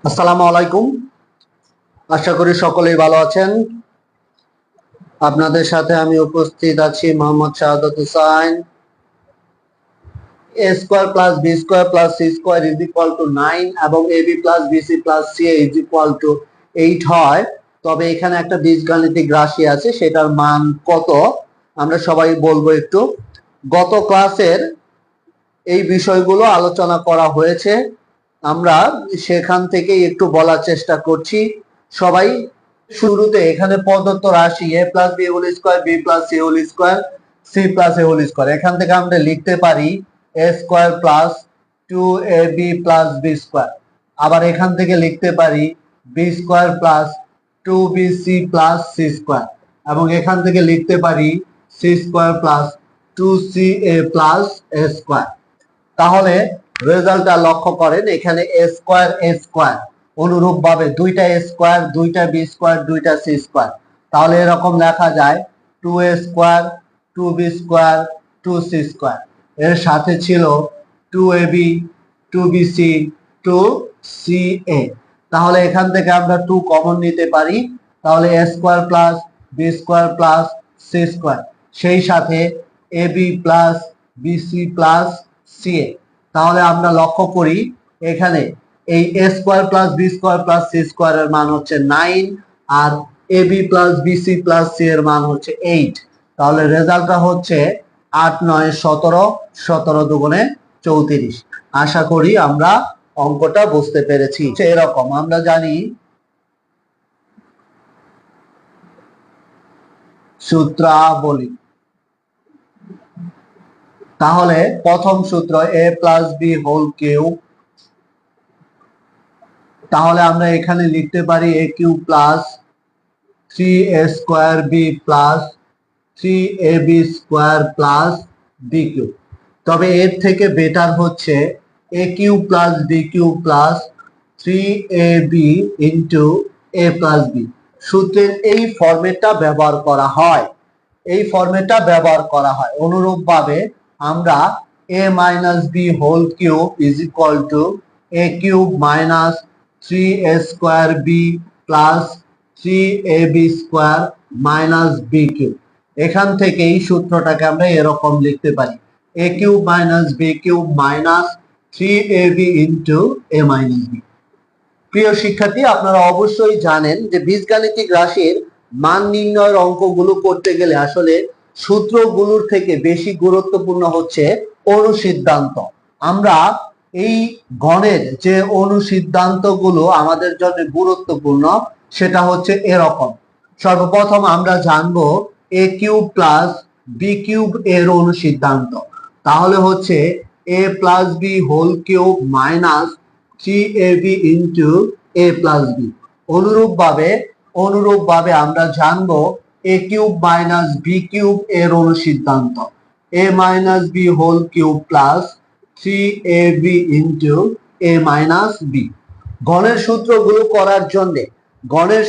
আসসালামু আলাইকুম। আশা করি সকলেই ভালো আছেন। আপনাদের সাথে আমি উপস্থিত আছি Mohammad Shahadat Hussain. A square plus B square plus C square is equal to 9 এবং A B plus BC plus C is equal to 8 হয়। তবে এখানে একটা বীজগাণিতিক রাশি আছে, সেটার মান কত আমরা সবাই বলবো একটু। গত ক্লাসের এই বিষয়গুলো আলোচনা করা হয়েছে, আমরা সেখান থেকে একটু বলার চেষ্টা করছি। সবাই শুরুতে এখানে প্রদত্ত রাশি a plus b whole square b plus c whole square c plus a whole square, এখান থেকে আমরা লিখতে পারি a square plus 2ab plus b square. আবার এখান থেকে লিখতে পারি b square plus 2bc plus c square, এবং এখান থেকে লিখতে পারি c square plus 2ca plus a square. তাহলে রেজাল্টটা লক্ষ্য করেন, এখানে a স্কয়ার a স্কয়ার, অনুরূপ ভাবে দুইটা a স্কয়ার দুইটা b স্কয়ার দুইটা c স্কয়ার। তাহলে এরকম লেখা যায় 2a square 2b square 2c square. এর সাথে ছিল 2ab 2bc 2ca। তাহলে এখান থেকে আমরা 2 কমন নিতে পারি, তাহলে a square plus b square plus c square, সেই সাথে ab plus bc plus ca। তাহলে আমরা লক্ষ্য করি এখানে এই a square plus b square plus c square এর মান হচ্ছে 9 আর ab plus bc plus c এর মান হচ্ছে 8। তাহলে রেজাল্টটা হচ্ছে 8 9 17, 17 দুগুণে 34। আশা করি আমরা অঙ্কটা বুঝতে পেরেছি। এরকম আমরা জানি সূত্রাবলী। তাহলে প্রথম সূত্র a plus b whole cube, তাহলে আমরা এখানে লিখতে পারি a cube plus 3a square b plus 3ab square plus b cube. তবে এর থেকে বেটার হচ্ছে a cube plus b cube plus 3ab into a plus b. সূত্রের এই ফরম্যাটটা ব্যবহার করা হয়, এই ফরম্যাটটা ব্যবহার করা হয়। অনুরূপ ভাবে আমরা a minus b whole cube is equal to a cube minus 3a square b plus 3ab square minus b cube. এখান থেকে এই সূত্রটাকে আমরা এরকম লিখতে পারি a cube minus b cube minus 3ab into a minus b. প্রিয় শিক্ষার্থী, আপনারা অবশ্যই জানেন যে বীজগাণিতিক রাশির মান নির্ণয়ের অঙ্কগুলো করতে গেলে আসলে সূত্রগুলোর থেকে বেশি গুরুত্বপূর্ণ হচ্ছে অনুসিদ্ধান্ত। আমরা এই গণের যে অনুসিদ্ধান্তগুলো আমাদের জন্য গুরুত্বপূর্ণ সেটা হচ্ছে এরকম। সর্বপ্রথম আমরা জানবো a cube plus b cube এর অনুসিদ্ধান্ত। তাহলে হচ্ছে a plus b whole cube minus 3ab into a plus b. অনুরূপ ভাবে আমরা জানবো a cube minus b cube এর অনুসিদ্ধান্ত a minus b whole cube plus 3ab into a minus b. গণের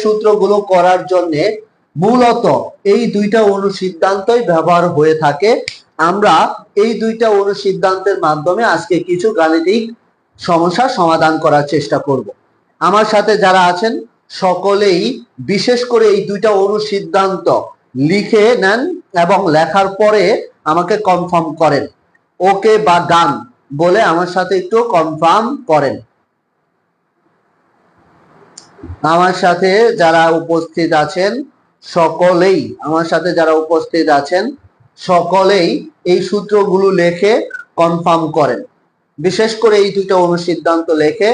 সূত্রগুলো করার জন্য মূলত এই দুইটা অনুসিদ্ধান্তই ব্যবহার হয়ে থাকে। আমরা এই দুইটা অনুসিদ্ধান্তের মাধ্যমে আজকে কিছু গাণিতিক সমস্যা সমাধান করার চেষ্টা করব। আমার সাথে যারা আছেন সকলেই বিশেষ করে এই দুইটা অনুসিদ্ধান্ত লিখে নেন এবং লেখার পরে আমাকে কনফার্ম করেন, ওকে বা ডান বলে আমার সাথে একটু কনফার্ম করেন। আমার সাথে যারা উপস্থিত আছেন সকলেই এই সূত্রগুলো লিখে কনফার্ম করেন। বিশেষ করে এই দুইটা অনুসিদ্ধান্ত লিখে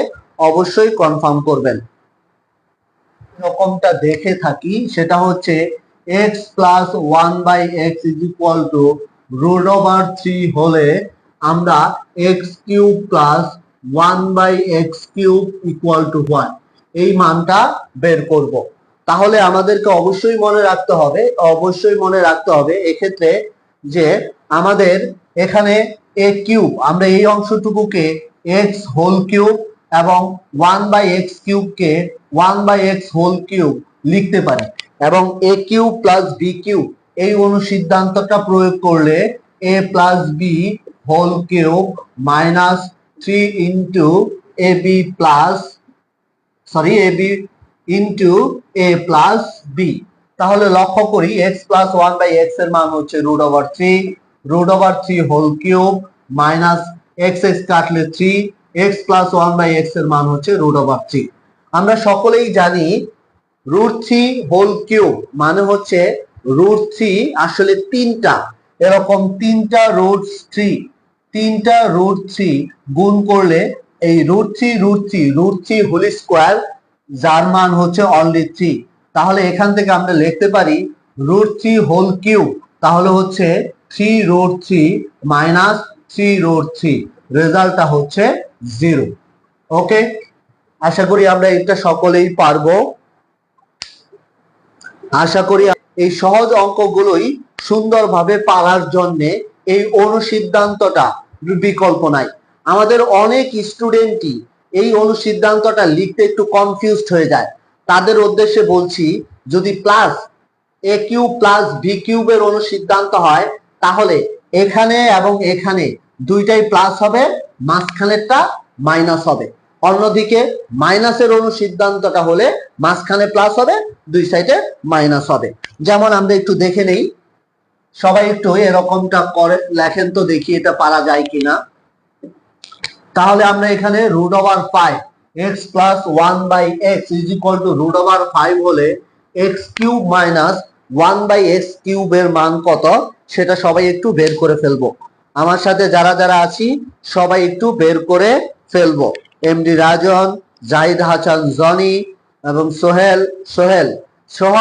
অবশ্যই কনফার্ম করবেন। রকমটা দেখে থাকি সেটা হচ্ছে x plus 1/x is equal to root over 3 হলে আমরা x cube plus 1/x cube equal to 1 এই মানটা বের করব। তাহলে আমাদেরকে অবশ্যই মনে রাখতে হবে এক্ষেত্রে যে আমাদের এখানে a কিউব, আমরা এই অংশটুকুকে x হোল কিউব এবং 1/x কিউব কে 1/x হোল কিউব লিখতে পারি, এবং a cube plus b cube এই অনুসিদ্ধান্তটা প্রয়োগ করলে a plus b whole cube minus 3 into ab plus sorry a b into a plus b. তাহলে লক্ষ্য করি x plus one by x এর মান হচ্ছে √3 whole cube minus x x কাটলে 3, x plus one by x এর মান হচ্ছে √3। আমরা সকলেই জানি √3 হোল কিউব মানে হচ্ছে √3 আসলে তিনটা, এরকম তিনটা √3 গুণ করলে এই √3 হোল স্কোয়ার, যার মান হচ্ছে অনলি 3। তাহলে এখান থেকে আমরা লিখতে পারি √3 হোল কিউব, তাহলে হচ্ছে 3√3 মাইনাস 3√3, রেজাল্টটা হচ্ছে 0। ওকে, আশা করি আমরা এটা সকলেই পারবো। আশা করি এই সহজ অঙ্কগুলোই সুন্দরভাবে পারার জন্য এই অনুসিদ্ধান্তটা বিকল্প নাই। আমাদের অনেক স্টুডেন্টই এই অনুসিদ্ধান্তটা লিখতে একটু কনফিউজড হয়ে যায়। তাদের উদ্দেশ্যে বলছি, যদি প্লাস এ কিউব প্লাস বি কিউবের অনুসিদ্ধান্ত হয় তাহলে এখানে এবং এখানে দুইটাই প্লাস হবে, মাঝখানেরটা মাইনাস হবে। অন্যদিকে মাইনাসের অনুসিদ্ধান্তটা হলে মাঝখানে প্লাস হবে, দুই সাইডে মাইনাস হবে। যেমন আমরা একটু দেখে নেই, সবাই একটু এরকমটা করে লেখেন তো দেখি এটা পারা যায় কিনা। তাহলে আমরা এখানে √5 x plus one by x is equal to √5 হলে x cube minus one by x কিউবের মান কত সেটা সবাই একটু বের করে ফেলবো। আমার সাথে যারা যারা আছি সবাই একটু বের করে ফেলবো। এমডি রাজন, জাহিদ হাসান জনি এবং সোহেল সহ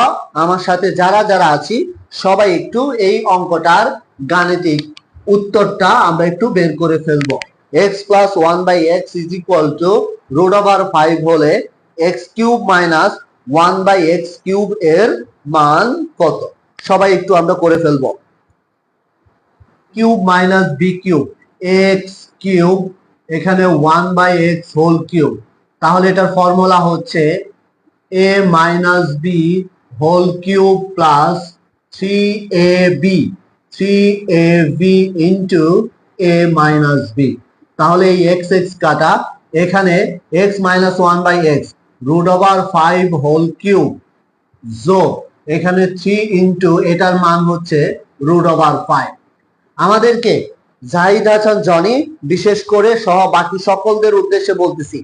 আমার সাথে যারা যারা আছি সবাই একটু এই অঙ্কটার গাণিতিক উত্তরটা আমরা একটু বের করে ফেলবো। x plus one by x is equal to √5 হলে x cube minus one by x cube এর মান কত, সবাই একটু আমরা করে ফেলবো। Cube minus b cube, x cube এখানে one by x whole cube, তাহলে এটার ফর্মুলা হচ্ছে a minus b whole cube plus 3ab into a minus b. তাহলে এই এক্স এক্স কাটা, এখানে x minus one by x √5 whole cube যোগ এখানে 3 ইন্টু এটার মান হচ্ছে √5। আমাদেরকে জাহিদ হাসান জনি বিশেষ করে সহ বাকি সকলদের উদ্দেশ্যে বলতেছি,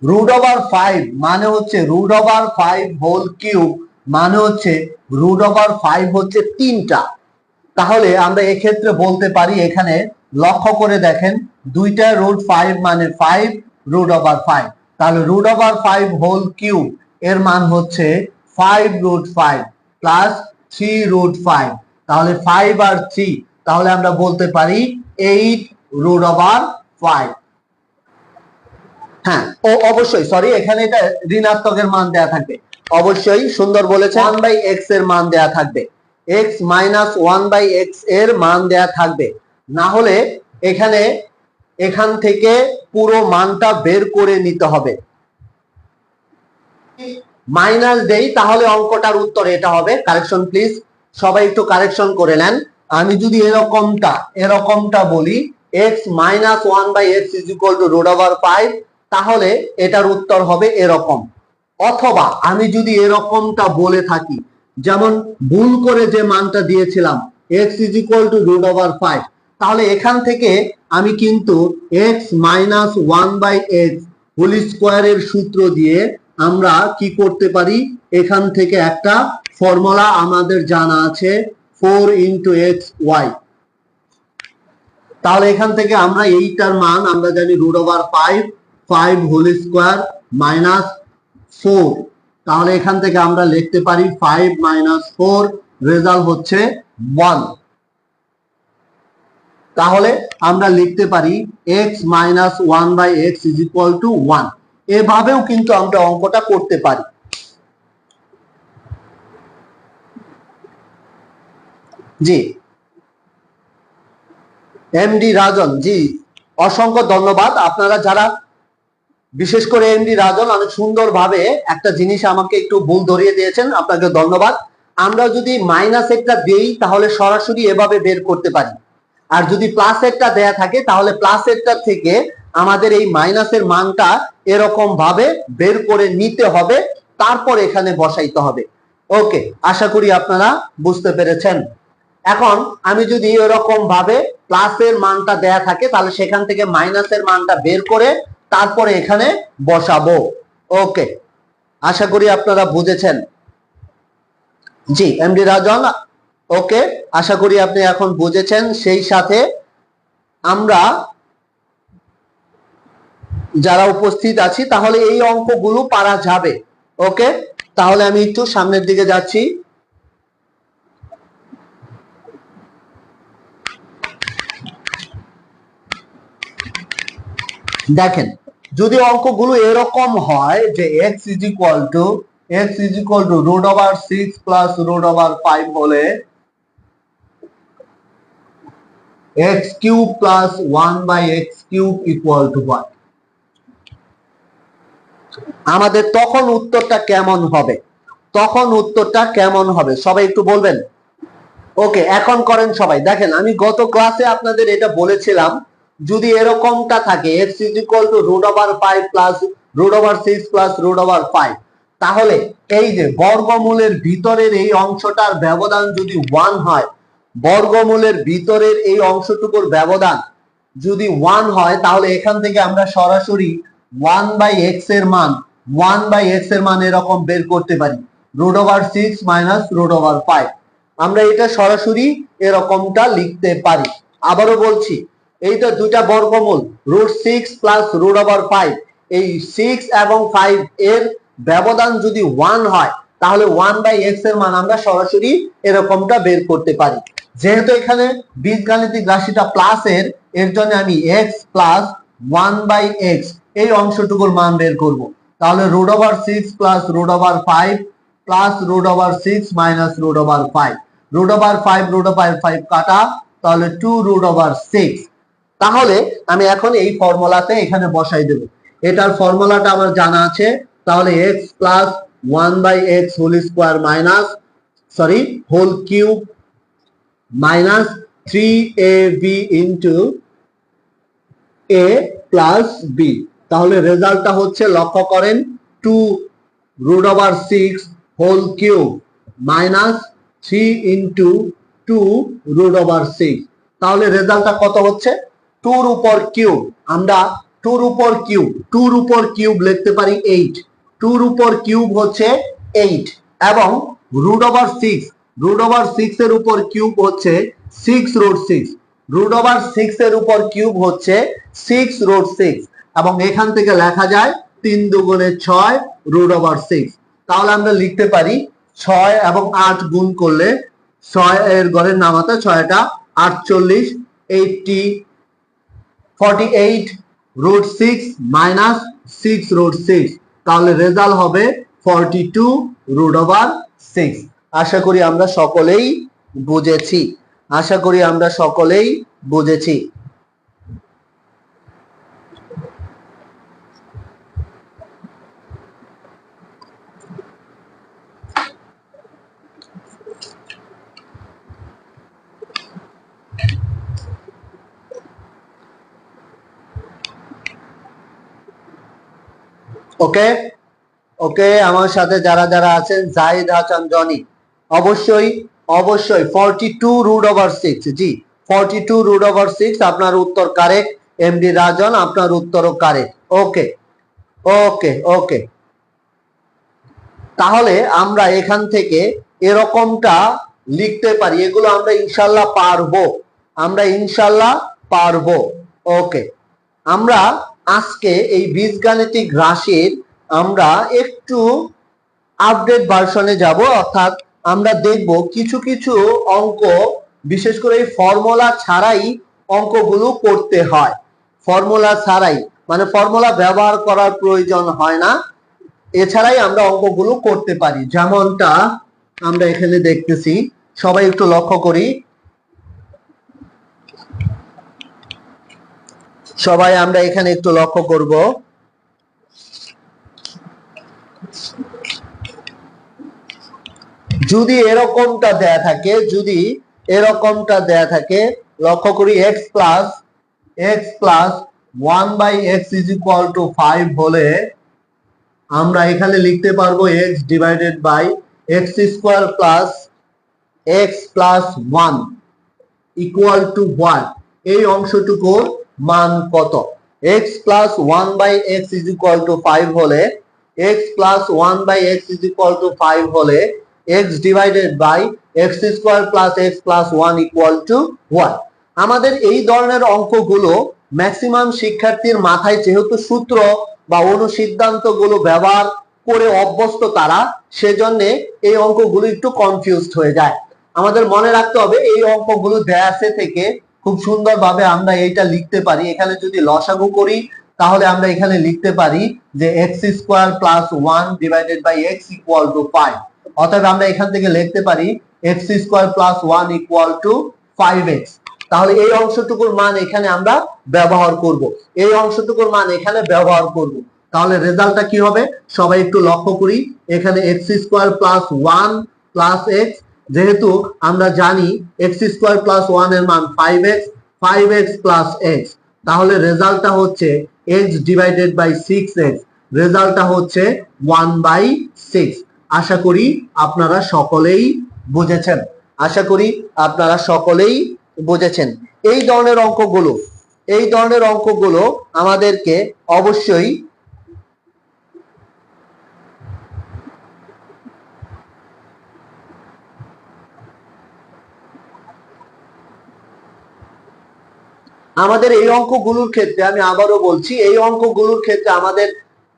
√5 মানে হচ্ছে √5 হোল কিউব মানে হচ্ছে √5 হচ্ছে তিনটা। তাহলে আমরা এক্ষেত্রে বলতে পারি, এখানে লক্ষ্য করে দেখেন দুইটা √5 মানে 5 √5, তাহলে √5 হোল কিউব এর মান হচ্ছে 5√5 প্লাস 3√5, তাহলে 5 আর 3, তাহলে আমরা বলতে পারি 8√5। হ্যাঁ, ও অবশ্যই সরি, এখানে এটা ঋণাত্মকের মান দেয়া থাকবে, অবশ্যই সুন্দর বলেছে। 1 বাই x এর মান দেয়া থাকবে, x মাইনাস 1 বাই x এর মান দেয়া থাকবে, না হলে এখান থেকে পুরো মানটা বের করে নিতে হবে। মাইনাস দেই তাহলে অঙ্কটার উত্তর এটা হবে। কারেকশন প্লিজ, সবাই একটু কারেকশন করে নেন। আমি যদি এরকমটা বলি x minus 1 by x is equal to √5, তাহলে এটার উত্তর হবে এরকম। অথবা আমি যদি এরকমটা বলে থাকি, যেমন ভুল করে যে মানটা দিয়েছিলাম x ইজ ইকুয়াল টু √5, তাহলে এখান থেকে আমি কিন্তু x minus 1 by x whole স্কোয়ারের সূত্র দিয়ে আমরা কি করতে পারি, এখান থেকে একটা ফর্মুলা আমাদের জানা আছে 4 ইন্টু এক্স ওয়াই। তাহলে এখান থেকে আমরা এইটার মান আমরা জানি √5 হোল স্কোয়ার মাইনাস 4, তাহলে এখান থেকে আমরা লিখতে পারি 5 মাইনাস 4, রেজাল্ট হচ্ছে 1। তাহলে আমরা লিখতে পারি x minus 1 by x is equal to 1। এভাবেও কিন্তু আমরা অঙ্কটা করতে পারি। জি এমডি রাজন, জি অসংখ্য ধন্যবাদ। আপনারা যারা বিশেষ করে এমডি রাজন অনেক সুন্দরভাবে একটা জিনিস আমাকে একটু ভুল ধরিয়ে দিয়েছেন, আপনাকে ধন্যবাদ। আমরা যদি মাইনাস একটা দেই তাহলে সরাসরি এভাবে বের করতে পারি, আর যদি প্লাস একটা দেয়া থাকে তাহলে প্লাস একটা থেকে আমাদের এই মাইনাসের মানটা এরকম ভাবে বের করে নিতে হবে, তারপর এখানে বসাইতে হবে। ওকে, আশা করি আপনারা বুঝতে পেরেছেন। এখন আমি যদি এরকম ভাবে প্লাসের মানটা দেয়া থাকে, তাহলে সেখান থেকে মাইনাসের মানটা বের করে তারপরে এখানে বসাবো। ওকে, আশা করি আপনারা বুঝেছেন। জি এমডি রাজন, ওকে, আশা করি আপনি এখন বুঝেছেন। সেই সাথে আমরা যারা উপস্থিত আছি, তাহলে এই অঙ্কগুলো পারা যাবে। ওকে, তাহলে আমি একটু সামনের দিকে যাচ্ছি। দেখেন, যদি অঙ্কগুলো এরকম হয় যে x is equal to root over 6 plus root over 5 হলে x cube plus 1 by x cube equal to 1, আমাদের তখন উত্তরটা কেমন হবে? তখন উত্তরটা কেমন হবে সবাই একটু বলবেন। ওকে, এখন করেন সবাই। দেখেন, আমি গত ক্লাসে আপনাদের এটা বলেছিলাম, যদি এরকমটা থাকে x is equal to root over 5 plus root over 6 plus root over 5, তাহলে এই যে বর্গমূলের ভিতরের এই অংশটার ব্যবধান যদি 1 হয়, বর্গমূলের ভিতরের এই অংশটুকুর ব্যবধান যদি 1 হয়, তাহলে এখান থেকে আমরা সরাসরি 1 বাই x এর মান 1 বাই x এর মান এরকম বের করতে পারি, root over 6 minus root over 5। আমরা এটা সরাসরি এরকমটা লিখতে পারি। আবারও বলছি, এইটা দুইটা বর্গমূল, রুট 6 প্লাস রুট ওভার 5, এই 6 এবং 5 এর ব্যবধান যদি 1 হয়, তাহলে 1 বাই x এর মান আমরা সরাসরি এরকমটা বের করতে পারি। যেহেতু এখানে বীজগাণিতিক রাশিটা প্লাসের, এর জন্য আমি x প্লাস 1 বাই x এই অংশটুকুর মান বের করব। তাহলে root over 6 plus root over 5 plus root over 6 minus root over 5, root over 5 root over 5 কাটা, তাহলে 2 রুট ওভার 6। তাহলে আমি এখন এই ফর্মুলাতে এখানে বসাই দেব। এটার ফর্মুলাটা আমার জানা আছে। তাহলে x plus 1 by x whole square minus whole cube minus 3ab into a plus b। তাহলে রেজাল্টটা হচ্ছে, লক্ষ্য করেন, 2 root over 6 whole cube minus 3 into 2 root over 6। তাহলে রেজাল্টটা কত হচ্ছে? 2 এর উপর কিউব, আমরা 2 এর উপর কিউব লিখতে পারি 8, 2 এর উপর কিউব হচ্ছে 8, এবং রুট ওভার 6 এর উপর কিউব হচ্ছে 6 রুট 6, রুট ওভার 6 এর উপর কিউব হচ্ছে 6 রুট 6, এবং এখান থেকে লেখা যায় 3 দুগুণে 6 রুট ওভার 6। তাহলে আমরা লিখতে পারি 6 এবং 8 গুণ করলে 6 এর ঘরের নামাতে 6টা 48, 48 রুট 6 মাইনাস 6 রুট 6, তাহলে রেজাল্ট হবে 42 রুট ওভার 6। আশা করি আমরা সকলেই বুঝেছি। ওকে, আমার সাথে যারা যারা আছেন, জাহিদ হাসান জনি, অবশ্যই 42 রুট ওভার 6, জি 42 রুট ওভার 6 আপনার উত্তর কারেক্ট। এমডি রাজন, আপনার উত্তরও কারেক্ট। ওকে, তাহলে আমরা এখান থেকে এরকমটা লিখতে পারি। এগুলো আমরা ইনশাল্লাহ পারবো। ওকে, আমরা আজকে এই বীজগাণিতিক রাশির আমরা একটু আপডেট ভার্সনে যাব, অর্থাৎ আমরা দেখব কিছু কিছু অঙ্ক, বিশেষ করে এই ফর্মুলা ছাড়াই অঙ্কগুলো করতে হয়। ফর্মুলা ছাড়াই মানে ফর্মুলা ব্যবহার করার প্রয়োজন হয় না, এছাড়াই আমরা অঙ্কগুলো করতে পারি। যেমনটা আমরা এখানে দেখতেছি, সবাই একটু লক্ষ্য করি। আমরা এখানে একটু লক্ষ্য করব। যদি এরকমটা দেয়া থাকে, লক্ষ্য করি x plus 1/x is equal to 5 হলে আমরা এখানে লিখতে পারবো x divided by x square plus x plus 1 equal to what? এই অংশটুকুর মান কত? x plus 1/x is equal to 5 হলে x plus 1/x is equal to 5 হলে x divided by x square plus x plus 1 equal to what? আমাদের এই ধরনের অঙ্কগুলো ম্যাক্সিমাম শিক্ষার্থীর মাথায় যেহেতু সূত্র বা অনুসিদ্ধান্ত গুলো ব্যবহার করে অভ্যস্ত তারা, সেজন্য এই অঙ্কগুলো একটু কনফিউজড হয়ে যায়। আমাদের মনে রাখতে হবে এই অঙ্কগুলো দেয়া আছে থেকে খুব সুন্দরভাবে আমরা এইটা লিখতে পারি। এখানে যদি লসাগু করি তাহলে আমরা এখানে লিখতে পারি যে x square plus 1 divided by x equal to 5। অতএব আমরা এখান থেকে লিখতে পারি x square plus 1 equal to 5x। তাহলে এই অংশটুকুর মান এখানে আমরা ব্যবহার করব, এই অংশটুকুর মান এখানে ব্যবহার করব। তাহলে রেজাল্টটা কি হবে সবাই একটু লক্ষ্য করি। এখানে x square plus 1 plus x, যেহেতু আমরা জানি x স্কোয়ার প্লাস 1 এর মান 5x, 5x প্লাস x, তাহলে রেজাল্টটা হচ্ছে x ডিভাইডেড বাই 6x, রেজাল্টটা হচ্ছে 1/6। আশা করি আপনারা সকলেই বুঝেছেন, আশা করি আপনারা সকলেই বুঝেছেন। এই ধরনের অঙ্কগুলো, এই ধরনের অঙ্কগুলো আমাদেরকে অবশ্যই আমাদের এই অঙ্কগুলোর ক্ষেত্রে আমি আবারও বলছি, এই অঙ্কগুলোর ক্ষেত্রে আমাদের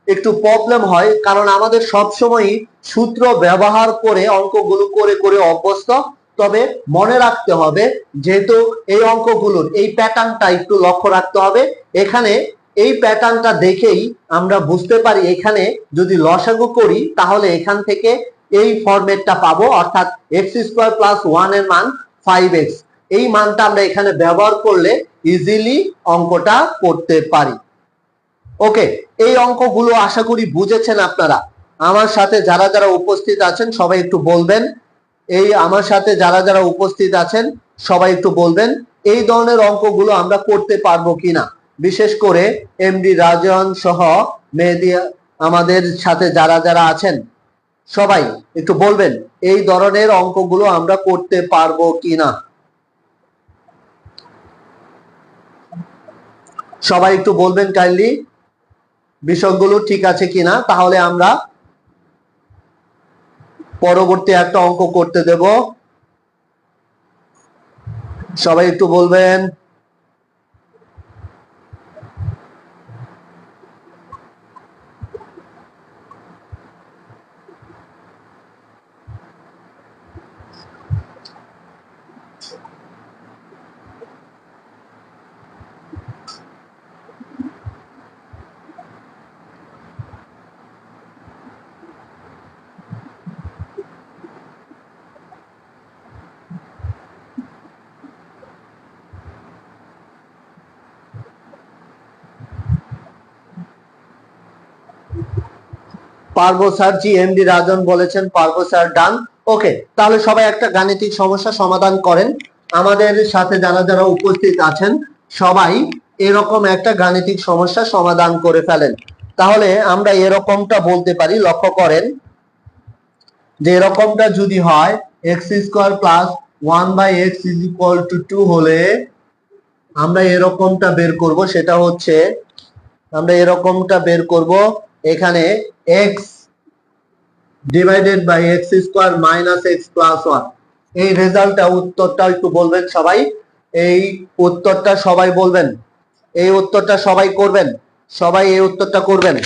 একটু প্রবলেম হয়, কারণ আমাদের সবসময়ই সূত্র ব্যবহার করে অঙ্কগুলো করে করে অভ্যস্ত। তবে মনে রাখতে হবে, যেহেতু এই অঙ্কগুলোর এই প্যাটার্নটা একটু লক্ষ্য রাখতে হবে। এখানে এই প্যাটার্নটা দেখেই আমরা বুঝতে পারি এখানে যদি লসাগু করি তাহলে এখান থেকে এই ফরম্যাটটা পাবো, অর্থাৎ x স্কোয়ার প্লাস 1 এর মান 5x। এই মানটা আমরা এখানে ব্যবহার করলে ইজিলি অঙ্কটা করতে পারি। ওকে, এই অঙ্কগুলো আশা করি বুঝেছেন আপনারা। আমার সাথে যারা যারা উপস্থিত আছেন সবাই একটু বলবেন, এই আমার সাথে যারা যারা উপস্থিত আছেন সবাই একটু বলবেন এই ধরনের অঙ্কগুলো আমরা করতে পারবো কিনা। বিশেষ করে এমডি রাজন সহ মেহেদি আমাদের সাথে যারা যারা আছেন সবাই একটু বলবেন এই ধরনের অঙ্কগুলো আমরা করতে পারবো কিনা। সবাই একটু বলবেন কাইন্ডলি বিষয়গুলো ঠিক আছে কিনা, তাহলে আমরা পরবর্তী একটা অঙ্ক করতে দেব। সবাই একটু বলবেন। পারবো স্যার, জি এমডি রাজন বলেছেন পারবো স্যার, ডান। ওকে, তাহলে সবাই একটা গাণিতিক সমস্যা সমাধান করেন। আমাদের সাথে যারা যারা উপস্থিত আছেন সবাই এরকম একটা গাণিতিক সমস্যা সমাধান করে ফেলেন। তাহলে আমরা এরকমটা বলতে পারি, লক্ষ্য করেন যে এরকমটা যদি হয় x square plus 1/x is equal two 2 হলে আমরা এরকমটা বের করব। সেটা হচ্ছে আমরা এরকমটা বের করব, এখানে x divided by x square minus x plus 1। এই রেজাল্টটা উত্তরটা একটু বলবেন সবাই, এই উত্তরটা সবাই বলবেন, এই উত্তরটা সবাই করবেন, সবাই এই উত্তরটা করবেন।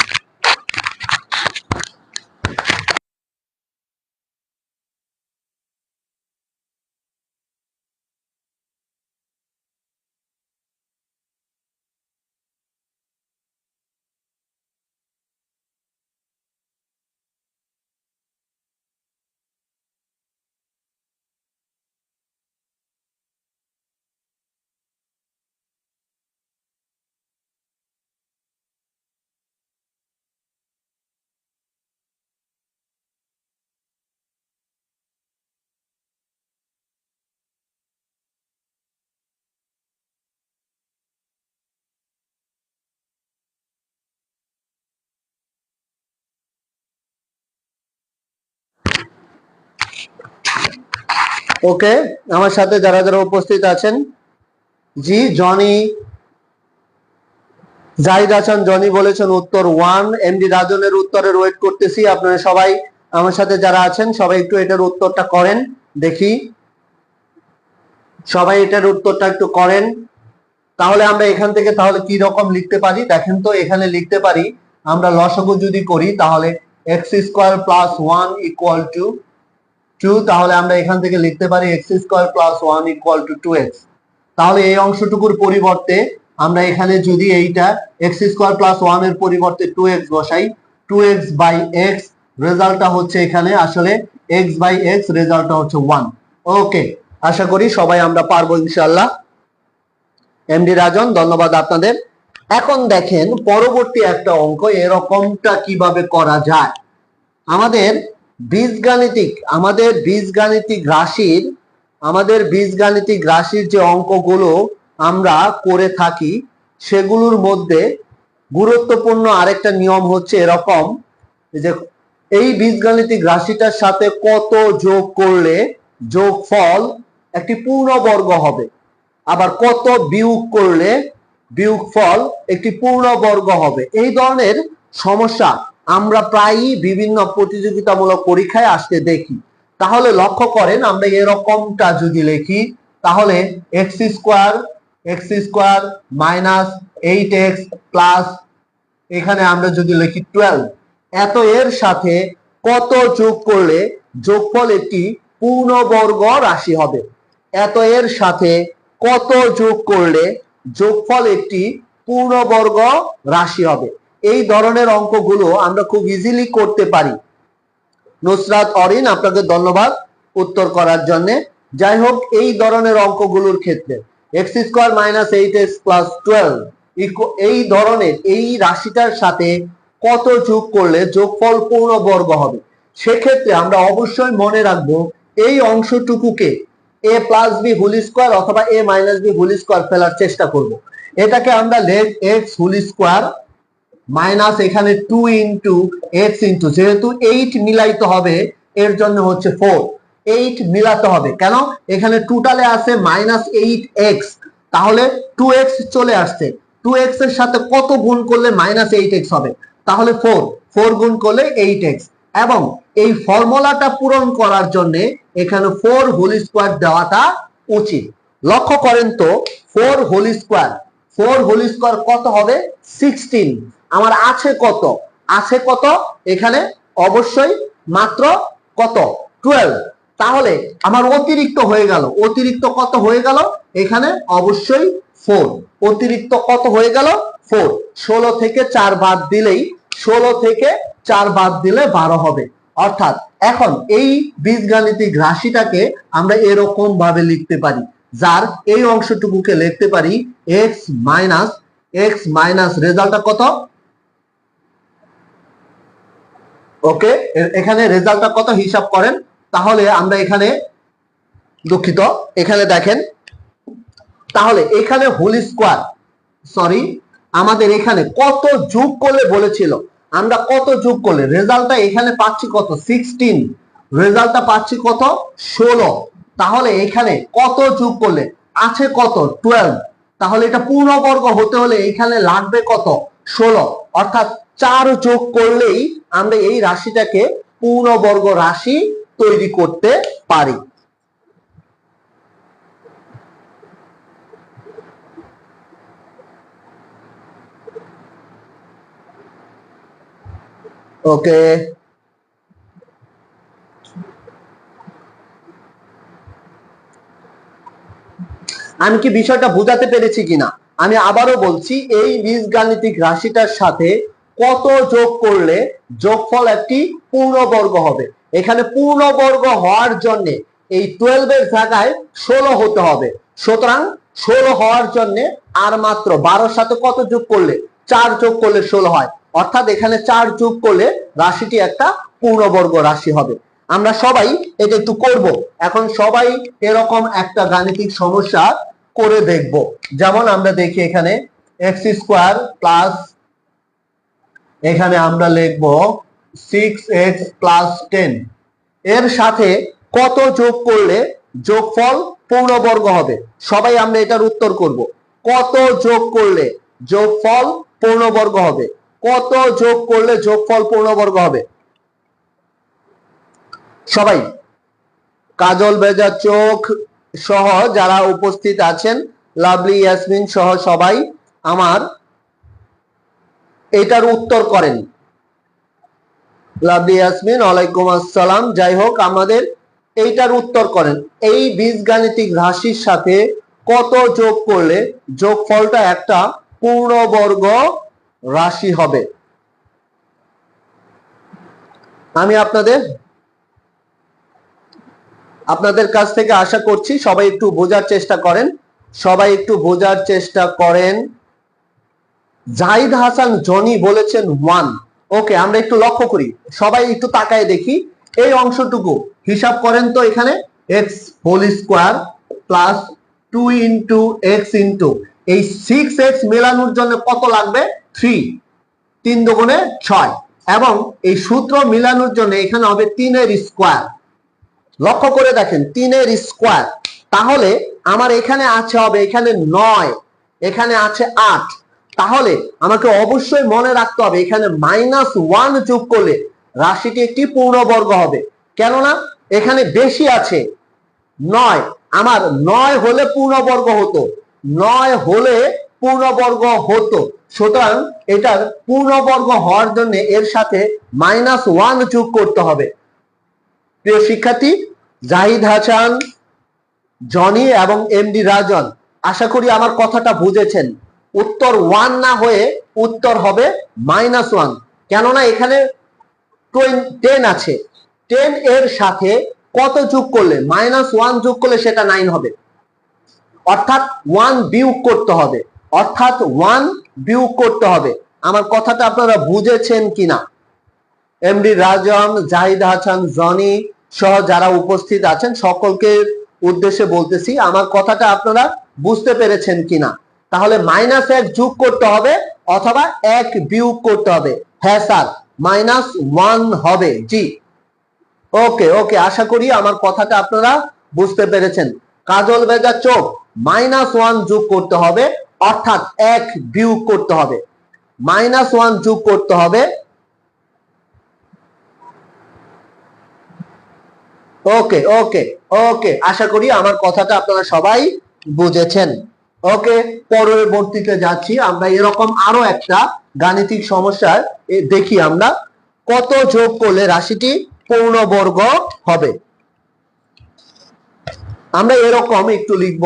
ওকে, আমার সাথে যারা যারা উপস্থিত আছেন, জি জনি জাহিদ হাসান জনি বলেছেন উত্তর 1। এমডি রাজনের উত্তরের ওয়েট করতেছি। আপনারা সবাই আমার সাথে যারা আছেন সবাই একটু এটার উত্তরটা করেন দেখি, সবাই এটার উত্তরটা একটু করেন। তাহলে আমরা এখান থেকে তাহলে কি রকম লিখতে পারি দেখেন তো, এখানে লিখতে পারি আমরা লসাগু যদি করি তাহলে x square plus 1 equal two 2, তাহলে আমরা এখান থেকে লিখতে পারি x square plus 1 equal two 2x। তাহলে এই অংশটুকুর পরিবর্তে আমরা এখানে যদি এইটা x স্কয়ার প্লাস 1 এর পরিবর্তে 2x বসাই, 2x বাই x রেজাল্টটা হচ্ছে এখানে আসলে x বাই x রেজাল্টটা হচ্ছে 1। ওকে, আশা করি সবাই আমরা পারবো ইনশাআল্লাহ। এমডি রাজন ধন্যবাদ আপনাদের। এখন দেখেন পরবর্তী একটা অঙ্ক এরকমটা কিভাবে করা যায়। আমাদের বীজগাণিতিক রাশির যে অঙ্কগুলো আমরা করে থাকি সেগুলোর মধ্যে গুরুত্বপূর্ণ আরেকটা নিয়ম হচ্ছে এরকম যে এই বীজগাণিতিক রাশিটার সাথে কত যোগ করলে যোগফল একটি পূর্ণবর্গ হবে, আবার কত বিয়োগ করলে বিয়োগফল একটি পূর্ণবর্গ হবে। এই ধরনের সমস্যা আমরা প্রায়ই বিভিন্ন প্রতিযোগিতামূলক পরীক্ষায় আসতে দেখি। তাহলে লক্ষ্য করেন আমরা এরকমটা যদি লিখি তাহলে x square minus 8x plus এখানে আমরা যদি লিখি 12, এত এর সাথে কত যোগ করলে যোগফল একটি পূর্ণবর্গ রাশি হবে। এত এর সাথে কত যোগ করলে যোগফল একটি পূর্ণবর্গ রাশি হবে। এই ধরনের অঙ্কগুলো আমরা খুব ইজিলি করতে পারি। নুসরাত অরিন আপনাকে ধন্যবাদ উত্তর করার জন্য। যাই হোক, এই ধরনের অঙ্কগুলোর ক্ষেত্রে x square minus 8x plus 12 এই ধরনের এই রাশিটার সাথে কত যোগ করলে যোগফল পূর্ণবর্গ হবে, সেক্ষেত্রে আমরা অবশ্যই মনে রাখবো এই অংশটুকুকে a plus b whole square অথবা a minus b whole square ফেলার চেষ্টা করব। এটাকে আমরা let x whole square minus এখানে 2 ইন্টু x ইন্টু, যেহেতু 8 মিলাইতে হবে এর জন্য হচ্ছে 4, 8 মিলাতে হবে। কেন, এখানে টোটালে আছে মাইনাস 8x, তাহলে 2x চলে আসছে। 2x এর সাথে কত গুণ করলে মাইনাস 8x হবে, তাহলে 4 গুণ করলে 8x। এবং এই ফর্মুলাটা পূরণ করার জন্য এখানে 4 হোল স্কোয়ার দেওয়াটা উচিত। লক্ষ্য করেন তো 4 হোল স্কোয়ার কত হবে 16। আমার আছে কত এখানে অবশ্যই মাত্র কত 12, তাহলে আমার অতিরিক্ত কত হয়ে গেল এখানে অবশ্যই 4, অতিরিক্ত কত হয়ে গেল 4। 16 থেকে 4 বাদ দিলেই 12 হবে। অর্থাৎ এখন এই বীজগাণিতিক রাশিটাকে আমরা এরকম ভাবে লিখতে পারি, যার এই অংশটুকুকে লিখতে পারি x মাইনাস রেজাল্টটা কত। ওকে, এখানে রেজাল্টটা কত হিসাব করেন। তাহলে আমরা এখানে দুঃখিত, এখানে দেখেন তাহলে এখানে হোল স্কোয়ার আমাদের এখানে কত যোগ করলে বলেছিল, আমরা কত যোগ করলে রেজাল্টটা এখানে পাচ্ছি কত 16, রেজাল্টটা পাচ্ছি কত 16। তাহলে এখানে কত যোগ করলে আছে কত 12, তাহলে এটা পূর্ণবর্গ হতে হলে এখানে লাগবে কত 16, অর্থাৎ 4 যোগ করলেই আমরা এই রাশিটাকে পূর্ণবর্গ রাশি তৈরি করতে পারি। ওকে, আমি কি বিষয়টা বোঝাতে পেরেছি কিনা আমি আবারও বলছি, এই বীজগাণিতিক রাশিটার সাথে কত যোগ করলে যোগফল একটি পূর্ণবর্গ হবে। এখানে পূর্ণবর্গ হওয়ার জন্য এই 12 এর জায়গায় 16 হতে হবে। সুতরাং 16 হওয়ার জন্য আর মাত্র 12 সাথে কত যোগ করলে 4 যোগ করলে 16 হয়, অর্থাৎ এখানে 4 যোগ করলে রাশিটি একটা পূর্ণবর্গ রাশি হবে। আমরা সবাই এটা একটু করব। এখন সবাই এরকম একটা গাণিতিক সমস্যা করে দেখব। যেমন আমরা দেখি এখানে এক্স স্কোয়ার প্লাস এখানে আমরা লিখব 6x প্লাস 10 এর সাথে কত যোগ করলে যোগফল পূর্ণবর্গ হবে। সবাই আমরা এটার উত্তর করব। কত যোগ করলে যোগফল পূর্ণবর্গ হবে? কত যোগ করলে যোগফল পূর্ণবর্গ হবে? সবাই কাজল ভেজা চোখ সহ যারা উপস্থিত আছেন, লাভলি ইয়াসমিন সহ সবাই আমার এটার উত্তর করেন। লাভলি ইয়াসমিন ওয়ালাইকুম আসসালাম। যাই হোক, আমাদের এইটার উত্তর করেন। এই বীজগাণিতিক রাশির সাথে কত যোগ করলে যোগফলটা একটা পূর্ণবর্গ রাশি হবে? আমি আপনাদের কাছ থেকে আশা করছি সবাই একটু বোঝার চেষ্টা করেন। সবাই একটু বোঝার চেষ্টা করেন। জাহিদ হাসান জনি বলেছেন 1। ওকে, আমরা একটু লক্ষ্য করি, সবাই একটু তাকায় দেখি এই অংশটুকু হিসাব করেন তো। এখানে x whole square plus 2 into x into এই 6x মেলানোর জন্য কত লাগবে? 3। 3 দুগুণে 6 এবং এই সূত্র মিলানোর জন্য এখানে হবে 3 এর স্কোয়ার। লক্ষ্য করে দেখেন 3 এর স্কোয়ার, তাহলে আমার এখানে আছে হবে এখানে 9, এখানে আছে 8। তাহলে আমাকে অবশ্যই মনে রাখতে হবে এখানে -1 যোগ করলে রাশিটি একটি পূর্ণবর্গ হবে। কেননা এখানে বেশি আছে 9, আমার 9 হলে পূর্ণবর্গ হতো, 9 হলে পূর্ণবর্গ হতো। সুতরাং এটার পূর্ণবর্গ হওয়ার জন্য এর সাথে -1 যোগ করতে হবে। প্রিয় শিক্ষার্থী জাহিদ হাসান জনি এবং এমডি রাজন, আশা করি আমার কথাটা বুঝেছেন। উত্তর 1 না হয়ে উত্তর হবে -1, কেননা এখানে 10 আছে। 10 এর সাথে কত যোগ করলে, -1 যোগ করলে সেটা 9 হবে, অর্থাৎ 1 বিয়োগ করতে হবে, অর্থাৎ 1 বিয়োগ করতে হবে। আমার কথাটা আপনারা বুঝেছেন কিনা? এমডি রাজন, জাহিদ হাসান জনি সহ যারা উপস্থিত আছেন সকলকে উদ্দেশ্যে বলতেছি, আমার কথাটা আপনারা বুঝতে পেরেছেন কিনা? তাহলে -1 যোগ করতে হবে অথবা 1 বিয়োগ করতে হবে। হ্যাঁ স্যার, -1 হবে। জি, ওকে ওকে, আশা করি আমার কথাটা আপনারা বুঝতে পেরেছেন। কাজল ভেজা চোখ, -1 যোগ করতে হবে অর্থাৎ 1 বিয়োগ করতে হবে, -1 যোগ করতে হবে। ওকে ওকে ওকে, আশা করি আমার কথাটা আপনারা সবাই বুঝেছেন। ওকে, পরবর্তীতে যাচ্ছি আমরা। এরকম আরো একটা গাণিতিক সমস্যার দেখি আমরা কত যোগ করলে রাশিটি পূর্ণবর্গ হবে। আমরা এরকম একটু লিখব,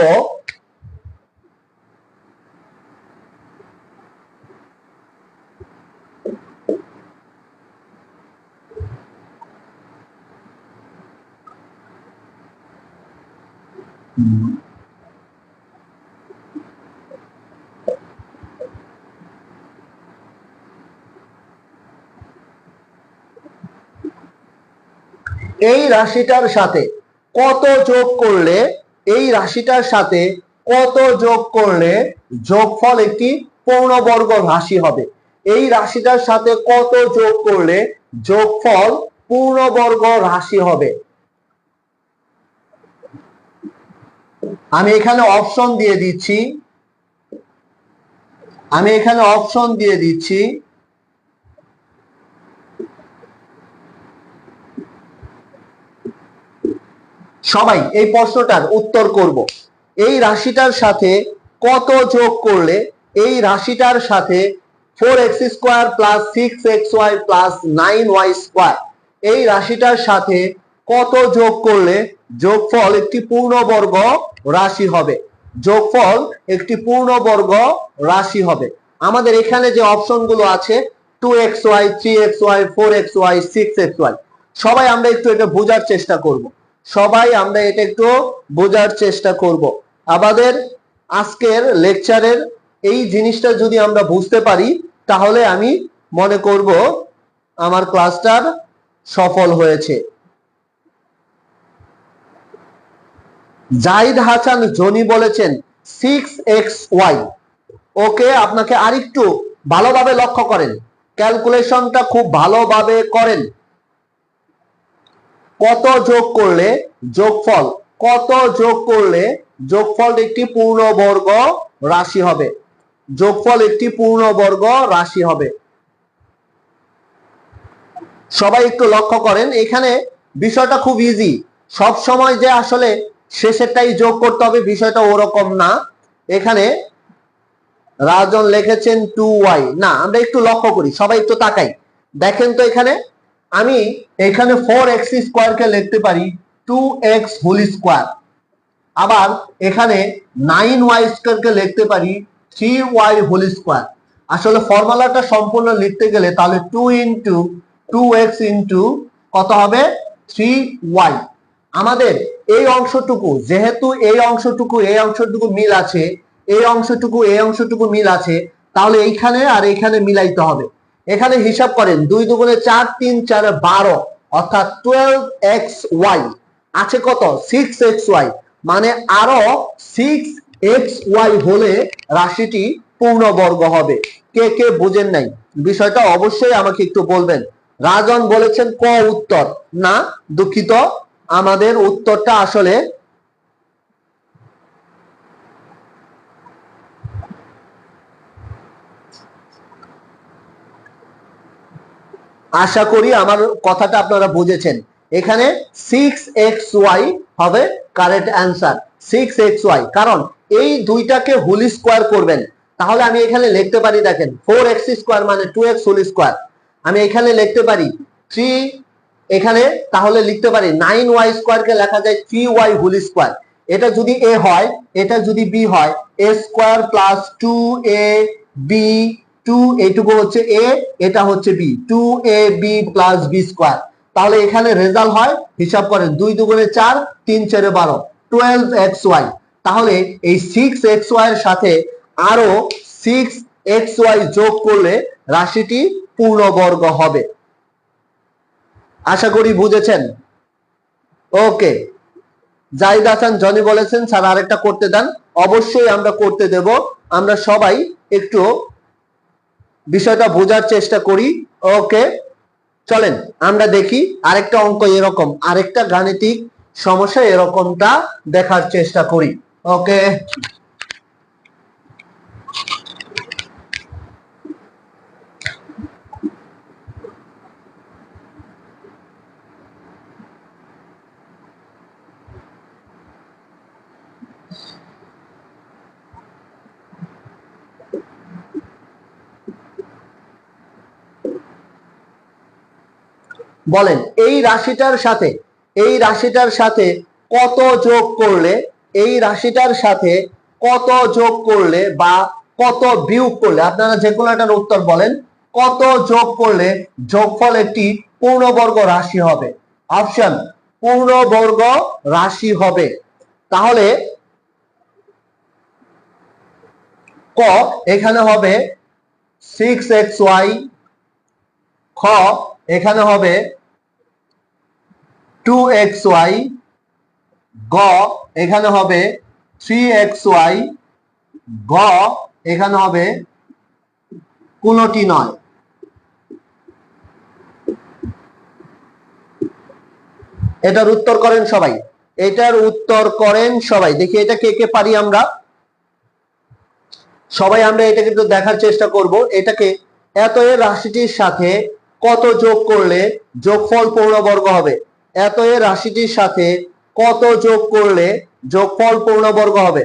এই রাশিটার সাথে কত যোগ করলে, এই রাশিটার সাথে কত যোগ করলে যোগফল একটি পূর্ণবর্গ রাশি হবে? এই রাশিটার সাথে কত যোগ করলে যোগফল পূর্ণবর্গ রাশি হবে? আমি এখানে অপশন দিয়ে দিচ্ছি, সবাই এই প্রশ্নটার উত্তর করব। এই রাশিটার সাথে কত যোগ করলে, এই রাশিটার সাথে 4x² plus 6xy plus 9y², এই রাশিটার সাথে কত যোগ করলে যোগফল একটি পূর্ণবর্গ রাশি হবে? যোগফল একটি পূর্ণবর্গ রাশি হবে। আমাদের এখানে যে অপশনগুলো আছে 2xy 3xy 4xy 6xy, সবাই আমরা একটু এটা বোঝার চেষ্টা করব, সবাই আমরা এটা একটু বোঝার চেষ্টা করব। আমাদের আজকের লেকচারের এই জিনিসটা যদি আমরা বুঝতে পারি তাহলে আমি মনে করব আমার ক্লাসটার সফল হয়েছে। জাহিদ হাসান জনি বলেছেন 6xy। ওকে, আপনাকে আরেকটু ভালোভাবে লক্ষ্য করেন, ক্যালকুলেশনটা খুব ভালোভাবে করেন। কত যোগ করলে যোগফল কত যোগ করলে যোগফল একটি পূর্ণবর্গ রাশি হবে? যোগফল একটি পূর্ণবর্গ রাশি হবে। সবাই একটু লক্ষ্য করেন, এখানে বিষয়টা খুব ইজি। সব সময় যে আসলে শেষেরটাই যোগ করতে হবে বিষয়টা ওরকম না। এখানে রাজন লিখেছেন 2y, না আমরা একটু লক্ষ্য করি, সবাই একটু তাকাই, দেখেন তো এখানে আমি এখানে 4x স্কোয়ার কে লিখতে পারি 2x হোল স্কোয়ার, আবার এখানে 9y স্কোয়ার কে লিখতে পারি 3y হোল স্কোয়ার। আসলে ফর্মুলাটা সম্পূর্ণ লিখতে গেলে তাহলে 2 ইন্টু 2x ইন্টু কত হবে 3y। আমাদের এই অংশটুকু, যেহেতু এই অংশটুকু মিল আছে, এই অংশটুকু মিল আছে, তাহলে এইখানে আর এইখানে মিলাইতে হবে। এখানে হিসাব করেন 2 দুগুণে 4, 3 4 12, অর্থাৎ 12xy আছে কত 6xy, মানে আরো 6xy হলে রাশিটি পূর্ণবর্গ হবে। কে কে বুঝেন নাই বিষয়টা অবশ্যই আমাকে একটু বলবেন। রাজন বলেছেন ক উত্তর, না দুঃখিত, আমাদের উত্তরটা আসলে আশা করি আমার কথাটা আপনারা বুঝেছেন। এখানে 6xy হবে কারেক্ট অ্যান্সার, 6xy, কারণ এই দুইটাকে হোল স্কোয়ার করবেন। তাহলে আমি এখানে লিখতে পারি, দেখেন 4x স্কোয়ার মানে 2x হোল স্কোয়ার, আমি এখানে লিখতে পারি 3, এখানে তাহলে লিখতে পারি 9y স্কোয়ার কে লেখা যায় 3y হোল স্কোয়ার। এটা যদি a হয়, এটা যদি b হয়, a স্কোয়ার প্লাস 2ab, 2 এইটুকু হচ্ছে a, এটা হচ্ছে b, 2ab plus b square. তাহলে এখানে রেজাল্ট হয়, হিসাব করেন 2 দুগুণে 4, 3 4 12, 12xy। তাহলে এই 6xy এর সাথে আরো 6xy যোগ করলে রাশিটি পূর্ণবর্গ হবে। আশা করি বুঝেছেন। ওকে, জাহিদ হাসান জনি বলেছেন স্যার আরেকটা করতে দেন। অবশ্যই আমরা করতে দেব। আমরা সবাই একটু বিষয়টা বোঝার চেষ্টা করি। ওকে, চলেন আমরা দেখি আরেকটা অঙ্ক এরকম, আরেকটা গাণিতিক সমস্যা এরকমটা দেখার চেষ্টা করি। ওকে, বলেন এই রাশিটার সাথে কত যোগ করলে, এই রাশিটার সাথে কত যোগ করলে বা কত বিয়োগ করলে, আপনারা যে কোনো একটার উত্তর বলেন, কত যোগ করলে যোগফল একটি পূর্ণবর্গ রাশি হবে? অপশন পূর্ণবর্গ রাশি হবে। তাহলে ক এখানে হবে 6xy, খ এখানে হবে 2xy, গ এখানে হবে 3xy, গ এখানে হবে কোনটি নয়। এটার উত্তর করেন সবাই, এটার উত্তর করেন সবাই, দেখি এটা কে কে পারি আমরা সবাই। আমরা এটাকে একটু দেখার চেষ্টা করব, এটাকে এত এর রাশিটির সাথে কত যোগ করলে যোগফল পূর্ণবর্গ হবে? এত এর রাশিটির সাথে কত যোগ করলে যোগফল পূর্ণবর্গ হবে?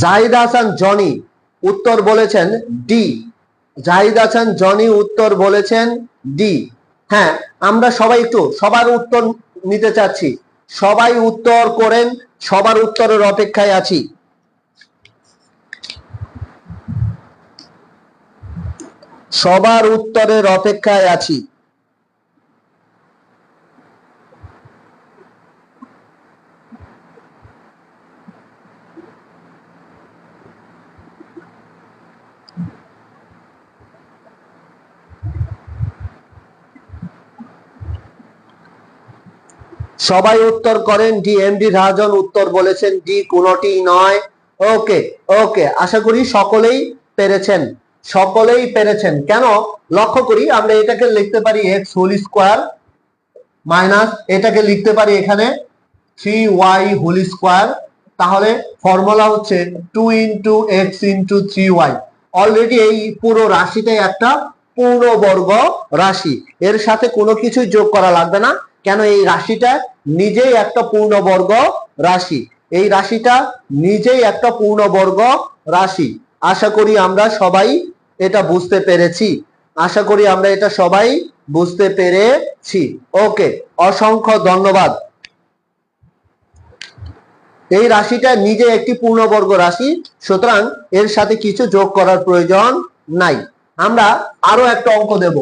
জাহিদ হাসান জনি উত্তর বলেছেন ডি। জাহিদ হাসান জনি উত্তর বলেছেন ডি। হ্যাঁ, আমরা সবাই একটু সবার উত্তর নিতে চাচ্ছি, সবাই উত্তর করেন, সবার উত্তরের অপেক্ষায় আছি। সবার উত্তরের অপেক্ষায় আছি। সবাই উত্তর করেন ডি। এমডি রাজন উত্তর বলেছেন ডি, কোনটি নয়। ওকে ওকে, আশা করি সকলেই পেরেছেন। সকলেই পেরেছেন। কেন? লক্ষ্য করি, আমরা এটাকে লিখতে পারি এক্স হোল স্কোয়ার মাইনাস এটাকে লিখতে পারি এখানে 3y হোল স্কোয়ার। তাহলে ফর্মুলা হচ্ছে 2 into x into 3y। Already এই পুরো রাশিটাই একটা পূর্ণবর্গ রাশি, এর সাথে কোনো কিছুই যোগ করা লাগবে না। কেন? এই রাশিটা নিজেই একটা পূর্ণবর্গ রাশি, এই রাশিটা নিজেই একটা পূর্ণবর্গ রাশি। আশা করি আমরা সবাই এটা বুঝতে পেরেছি, আশা করি আমরা এটা সবাই বুঝতে পেরেছি। ওকে, অসংখ্য ধন্যবাদ। এই রাশিটা নিজে একটি পূর্ণবর্গ রাশি, সুতরাং এর সাথে কিছু যোগ করার প্রয়োজন নাই। আমরা আরো একটা অঙ্ক দেব,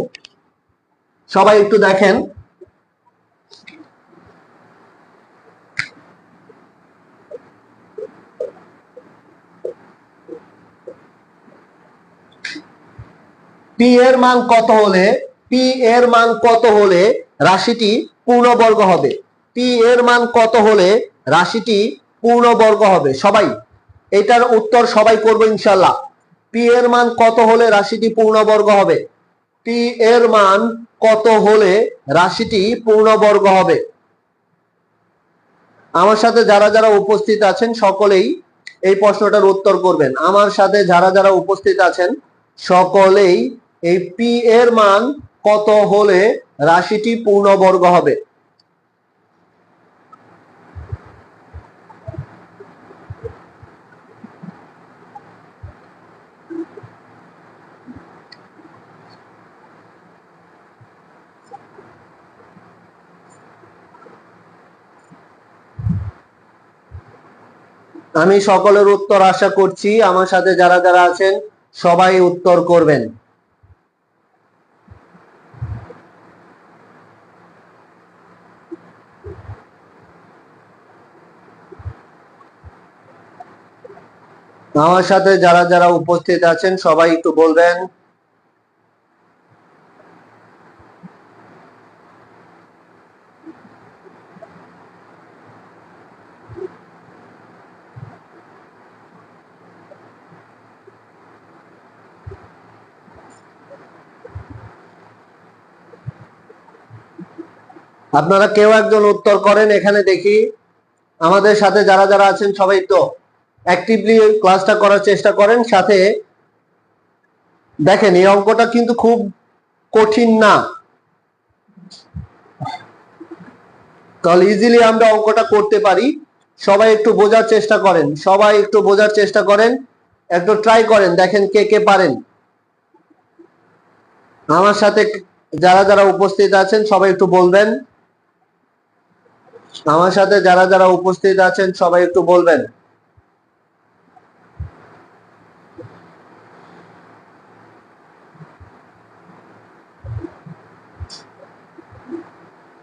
সবাই একটু দেখেন। পি এর মান কত হলে রাশিটি পূর্ণবর্গ হবে? পি এর মান কত হলে রাশিটি পূর্ণবর্গ হবে? সবাই এটার উত্তর সবাই করবো ইনশাল্লাহ। পি এর মান কত হলে রাশিটি পূর্ণবর্গ হবে? পি এর মান কত হলে রাশিটি পূর্ণবর্গ হবে? আমার সাথে যারা যারা উপস্থিত আছেন সকলেই এই প্রশ্নটার উত্তর করবেন। আমার সাথে যারা যারা উপস্থিত আছেন সকলেই এই পি এর মান কত হলে রাশিটি পূর্ণবর্গ হবে? আমি সকলের উত্তর আশা করছি। আমার সাথে যারা যারা আছেন সবাই উত্তর করবেন। আমার সাথে যারা যারা উপস্থিত আছেন সবাই একটু বলবেন। আপনারা কেউ একজন উত্তর করেন এখানে দেখি। আমাদের সাথে যারা যারা আছেন সবাই তো অ্যাক্টিভলি ক্লাসটা করার চেষ্টা করেন। সাথে দেখেন, এই অঙ্কটা কিন্তু খুব কঠিন না, তাহলে ইজিলি আমরা অঙ্কটা করতে পারি। সবাই একটু বোঝার চেষ্টা করেন, সবাই একটু বোঝার চেষ্টা করেন, একটু ট্রাই করেন, দেখেন কে কে পারেন। আমার সাথে যারা যারা উপস্থিত আছেন সবাই একটু বলবেন। আমার সাথে যারা যারা উপস্থিত আছেন সবাই একটু বলবেন।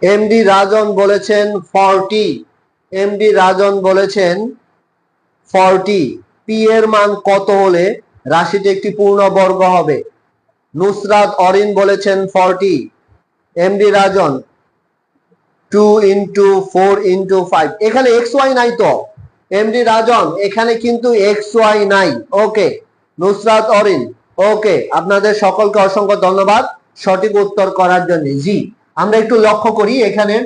এমডি রাজন বলেছেন 40, এমডি রাজন বলেছেন 40। পি এর মান কত হলে রাশিটি একটি পূর্ণবর্গ হবে? নুসরাত অরিন বলেছেন 40। এমডি রাজন 2 ইন্টু 4 ইন্টু 5। এখানে এক্স ওয়াই নাই তো এমডি রাজন, এখানে কিন্তু এক্স ওয়াই নাই। ওকে নুসরাত অরিন, ওকে, আপনাদের সকলকে অসংখ্য ধন্যবাদ সঠিক উত্তর করার জন্য। জি, আমরা একটু লক্ষ্য করি, এখানে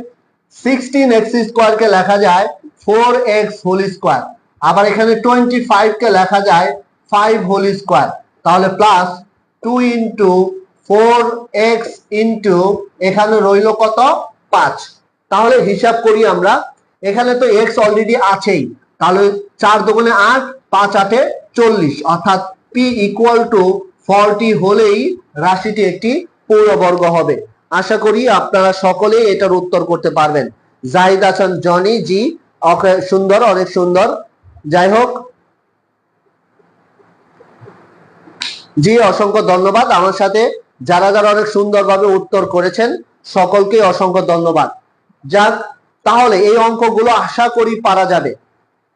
16x স্কোয়ার কে লেখা যায় 4x হোল স্কোয়ার, আবার এখানে 25 কে লেখা যায় 5 হোল স্কোয়ার। তাহলে প্লাস 2 ইন্টু 4x ইন্টু এখানে রইল কত? 5। তাহলে হিসাব করি আমরা, এখানে তো x অলরেডি আছেই, তাহলে 4 দুগুণে 8, 5 8 40, অর্থাৎ p ইকুয়াল টু 40 হলেই রাশিটি একটি পূর্ণবর্গ হবে। আশা করি আপনারা সকলেই এটার উত্তর করতে পারবেন। জাহিদ হাসান জনি, জি সুন্দর, অনেক সুন্দর। যাই হোক, জি অসংখ্য ধন্যবাদ। আমার সাথে যারা যারা অনেক সুন্দরভাবে উত্তর করেছেন সকলকে অসংখ্য ধন্যবাদ। যাক, তাহলে এই অঙ্কগুলো আশা করি পারা যাবে,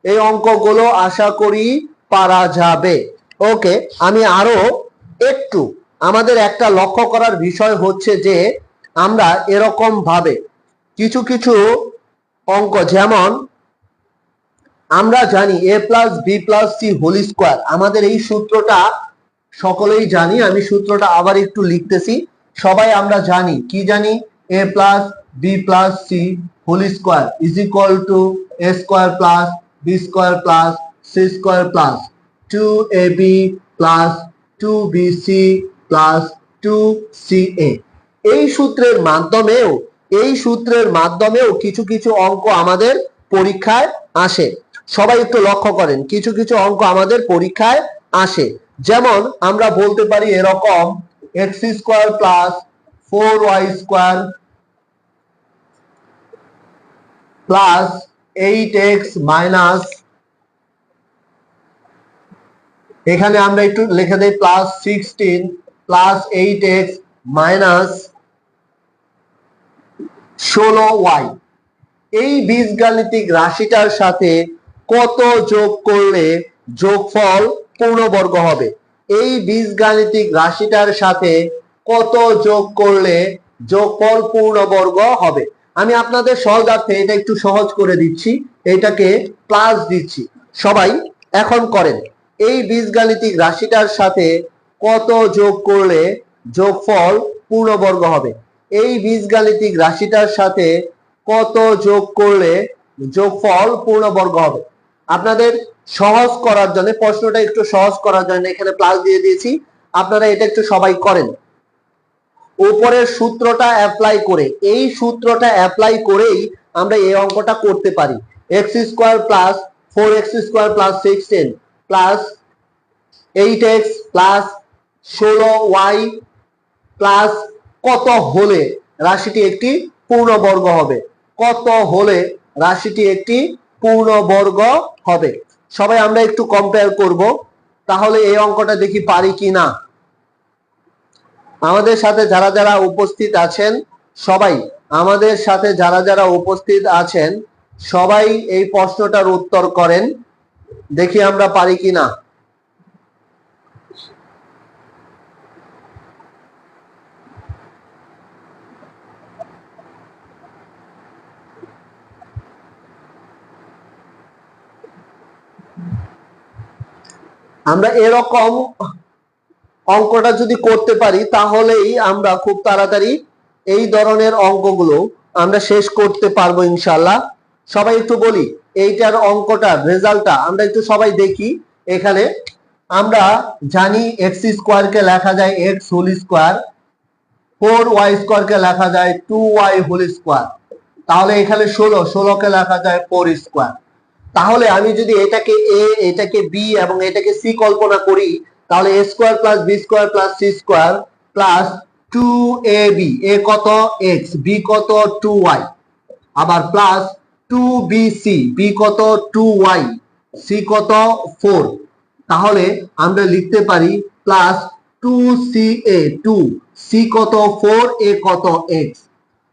এই অঙ্কগুলো আশা করি পারা যাবে। ওকে, আমি আরো একটু, আমাদের একটা লক্ষ্য করার বিষয় হচ্ছে যে আমরা এরকম ভাবে কিছু কিছু অঙ্ক, যেমন আমরা জানি a plus b plus c whole square, আমাদের এই সূত্রটা সকলেই জানি, আমি সূত্রটা আবার একটু লিখতেছি। সবাই আমরা জানি, কি জানি, a plus b plus c whole square is equal to a square plus B square plus C square plus 2ab plus 2bc plus 2ca। এই সূত্রের মাধ্যমেও কিছু কিছু অঙ্ক আমাদের পরীক্ষায় আসে। সবাই একটু লক্ষ্য করেন, কিছু কিছু অঙ্ক আমাদের পরীক্ষায় আসে। যেমন আমরা বলতে পারি এরকম, x square plus 4y square plus 8x minus, এখানে আমরা একটু লিখে দেই plus 16 plus 8x minus 16y। এই বীজগাণিতিক রাশিটার সাথে কত যোগ করলে যোগফল পূর্ণবর্গ হবে? এই বীজগাণিতিক রাশিটার সাথে কত যোগ করলে যোগফল পূর্ণবর্গ হবে? আমি আপনাদের সহজার্থে এটা একটু সহজ করে দিচ্ছি, এটাকে প্লাস দিচ্ছি। সবাই এখন করেন, এই বীজগাণিতিক রাশিটার সাথে কত যোগ করলে যোগফল পূর্ণবর্গ হবে? এই বীজগাণিতিক রাশিটার সাথে কত যোগ করলে যোগফল পূর্ণবর্গ হবে? আপনাদের সহজ করার জন্য, প্রশ্নটা একটু সহজ করার জন্য এখানে প্লাস দিয়ে দিয়েছি। আপনারা এটা একটু সবাই করেন, উপরের সূত্রটা অ্যাপ্লাই করে, এই সূত্রটা অ্যাপ্লাই করেই আমরা এই অঙ্কটা করতে পারি। X square plus 4x square plus 16 plus 8x plus 16y plus কত হলে রাশিটি একটি পূর্ণবর্গ হবে? কত হলে রাশিটি একটি পূর্ণবর্গ হবে? সবাই আমরা একটু কম্পেয়ার করব, তাহলে এই অঙ্কটা দেখি পারি কি না। আমাদের সাথে যারা যারা উপস্থিত আছেন, সবাই আমাদের সাথে যারা যারা উপস্থিত আছেন সবাই এই প্রশ্নটার উত্তর করেন, দেখি আমরা পারি কি না। আমরা এরকম অঙ্কটা যদি করতে পারি তাহলেই আমরা খুব তাড়াতাড়ি এই ধরনের অঙ্কগুলো আমরা শেষ করতে পারবো ইনশাআল্লাহ। সবাই একটু বলি, এইটার অঙ্কটার রেজাল্টটা আমরা একটু সবাই দেখি। এখানে আমরা জানি এক্স স্কোয়ার কে লেখা যায় x whole square, 4y square কে লেখা যায় 2y হোল স্কোয়ার, তাহলে এখানে 16 কে লেখা যায় 4 স্কোয়ার। তাহলে আমি যদি এটাকে এ, এটাকে বি এবং এটাকে সি কল্পনা করি, তাহলে a square plus B square plus C square plus 2ab, a কত এক্স, বি কত 2y, আবার প্লাস 2bc, বি কত 2y, সি কত 4। তাহলে আমরা লিখতে পারি প্লাস 2ca, 2, সি কত 4, এ কত এক্স।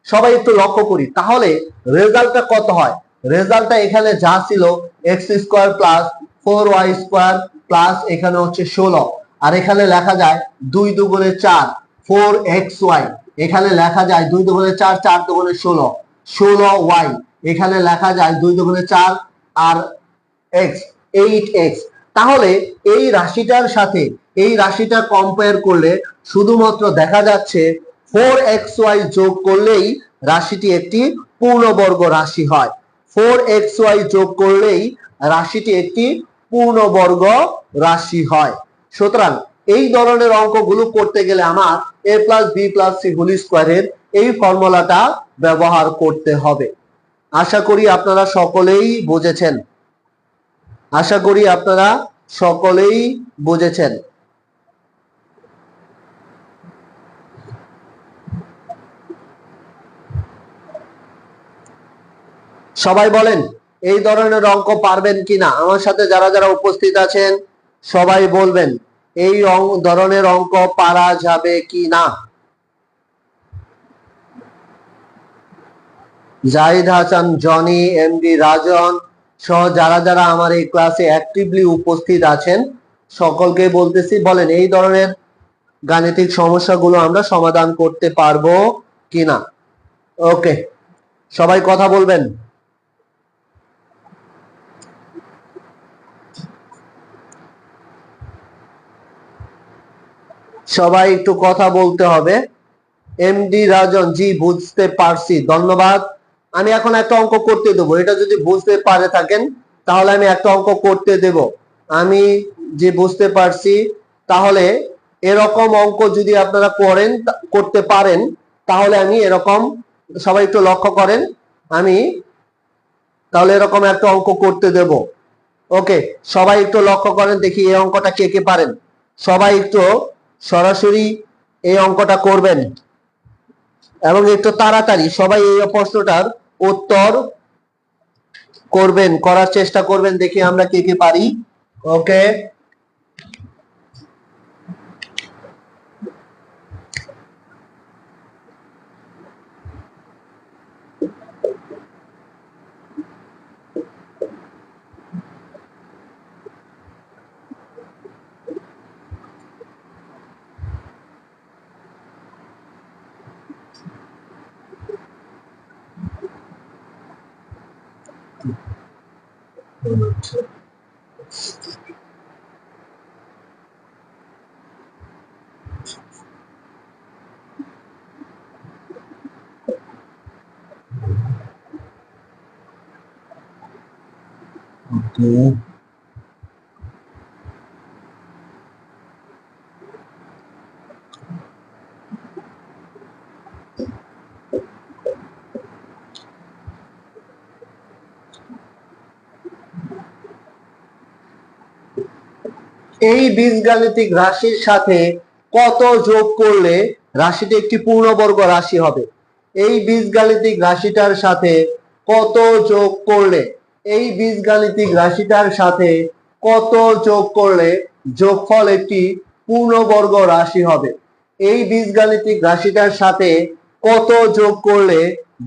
সবাই একটু লক্ষ্য করি, তাহলে রেজাল্টটা কত হয়? রেজাল্টটা এখানে যা ছিল x square plus 4y square plus এখানে হচ্ছে 16, আর এখানে লেখা যায় 2 দুগুণে 4 4xy, এখানে লেখা যায় 2 দুগুণে 4 4 দুগুণে 16 16y, এখানে লেখা যায় 2 দুগুণে 4 আর x 8x। তাহলে এই রাশিটার সাথে এই রাশিটা কম্পেয়ার করলে শুধুমাত্র দেখা যাচ্ছে 4xy যোগ করলেই রাশিটি একটি পূর্ণবর্গ রাশি হয়। 4xy যোগ করলেই রাশিটি একটি পূর্ণবর্গ রাশি হয়। সুতরাং এই ধরনের অঙ্কগুলো করতে গেলে আমার a plus b plus c whole স্কোয়ারের এই ফর্মুলাটা ব্যবহার করতে হবে। আশা করি আপনারা সকলেই বুঝেছেন, আশা করি আপনারা সকলেই বুঝেছেন। সবাই বলেন এই ধরনের অঙ্ক পারবেন কিনা? আমার সাথে যারা যারা উপস্থিত আছেন সবাই বলবেন এই ধরনের অঙ্ক পারা যাবে কি না। জাহিদ হাসান, জনি, এমডি রাজন সহ যারা যারা আমার এই ক্লাসে অ্যাক্টিভলি উপস্থিত আছেন সকলকে বলতেছি, বলেন এই ধরনের গাণিতিক সমস্যাগুলো আমরা সমাধান করতে পারবো কিনা। ওকে, সবাই কথা বলবেন। সবাই একটু কথা বলতে হবে। এমডি রাজন, জি বুঝতে পারছি, ধন্যবাদ। আমি এখন একটা অঙ্ক করতে দেবো, এটা যদি বুঝতে পারে থাকেন তাহলে আমি একটা অঙ্ক করতে দেব। আমি যে বুঝতে পারছি, তাহলে এরকম অঙ্ক যদি আপনারা করতে পারেন তাহলে আমি এরকম, সবাই একটু লক্ষ্য করেন, আমি তাহলে এরকম একটা অঙ্ক করতে দেব। ওকে, সবাই একটু লক্ষ্য করেন, দেখি এই অঙ্কটা কে কে পারেন। সবাই একটু সরাসরি এই অঙ্কটা করবেন এবং একটু তাড়াতাড়ি সবাই এই প্রশ্নটার উত্তর করবেন, করার চেষ্টা করবেন, দেখি আমরা কে কে পারি। ওকে, এই বীজগাণিতিক রাশির সাথে কত যোগ করলে রাশিটি একটি পূর্ণবর্গ রাশি হবে? এই বীজগাণিতিক রাশিটার সাথে কত যোগ করলে, এই বীজগাণিতিক রাশিটার সাথে কত যোগ করলে যোগফল একটি পূর্ণবর্গ রাশি হবে? এই বীজগাণিতিক রাশিটার সাথে কত যোগ করলে